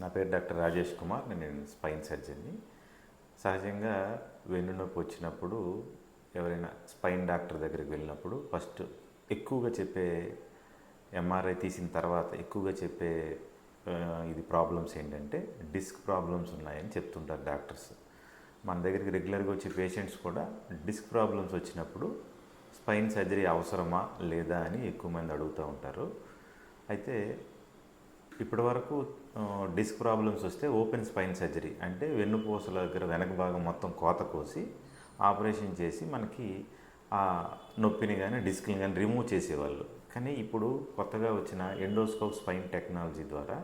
నా పేరు డాక్టర్ రాజేష్ కుమార్. నేను స్పైన్ సర్జన్ని. సహజంగా వెన్నునొప్పి వచ్చినప్పుడు ఎవరైనా స్పైన్ డాక్టర్ దగ్గరికి వెళ్ళినప్పుడు ఫస్ట్ ఎక్కువగా చెప్పే ఎంఆర్ఐ తీసిన తర్వాత ఎక్కువగా చెప్పే ఇది ప్రాబ్లమ్స్ ఏంటంటే డిస్క్ ప్రాబ్లమ్స్ ఉన్నాయని చెప్తుంటారు డాక్టర్స్. మన దగ్గరికి రెగ్యులర్గా వచ్చే పేషెంట్స్ కూడా డిస్క్ ప్రాబ్లమ్స్ వచ్చినప్పుడు స్పైన్ సర్జరీ అవసరమా లేదా అని ఎక్కువ మంది అడుగుతూ ఉంటారు. అయితే ఇప్పటి వరకు డిస్క్ ప్రాబ్లమ్స్ వస్తే ఓపెన్ స్పైన్ సర్జరీ అంటే వెన్నుపూసల దగ్గర వెనక భాగం మొత్తం కోత కోసి ఆపరేషన్ చేసి మనకి ఆ నొప్పిని కానీ డిస్క్ని కానీ రిమూవ్ చేసేవాళ్ళు. కానీ ఇప్పుడు కొత్తగా వచ్చిన ఎండోస్కోప్ స్పైన్ టెక్నాలజీ ద్వారా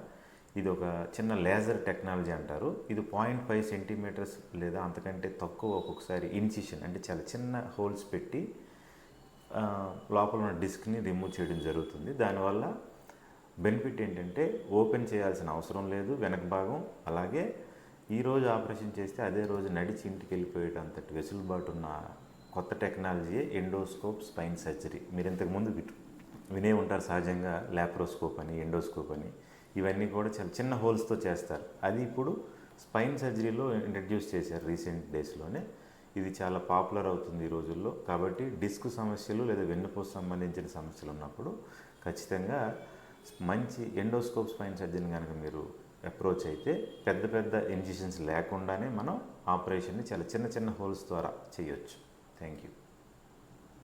ఇది ఒక చిన్న లేజర్ టెక్నాలజీ అంటారు. ఇది 0.5 సెంటీమీటర్స్ లేదా అంతకంటే తక్కువ ఒక్కొక్కసారి ఇన్సిషన్ అంటే చాలా చిన్న హోల్స్ పెట్టి లోపల ఉన్న డిస్క్ని రిమూవ్ చేయడం జరుగుతుంది. దానివల్ల బెనిఫిట్ ఏంటంటే ఓపెన్ చేయాల్సిన అవసరం లేదు వెనక భాగం. అలాగే ఈరోజు ఆపరేషన్ చేస్తే అదే రోజు నడిచి ఇంటికి వెళ్ళిపోయేటంతటి వెసులుబాటు ఉన్న కొత్త టెక్నాలజీయే ఎండోస్కోప్ స్పైన్ సర్జరీ. మీరు ఇంతకుముందు వినే ఉంటారు సహజంగా లాప్రోస్కోప్ అని, ఎండోస్కోప్ అని. ఇవన్నీ కూడా చాలా చిన్న హోల్స్తో చేస్తారు. అది ఇప్పుడు స్పైన్ సర్జరీలో ఇంట్రడ్యూస్ చేశారు రీసెంట్ డేస్లోనే. ఇది చాలా పాపులర్ అవుతుంది ఈ రోజుల్లో. కాబట్టి డిస్క్ సమస్యలు లేదా వెన్నుపూస సంబంధించిన సమస్యలు ఉన్నప్పుడు ఖచ్చితంగా మంచి ఎండోస్కోప్ స్పైన్ సర్జన్ కనుక మీరు అప్రోచ్ అయితే పెద్ద పెద్ద ఇన్సిషన్స్ లేకుండానే మనం ఆపరేషన్ని చాలా చిన్న చిన్న హోల్స్ ద్వారా చేయొచ్చు. Thank you.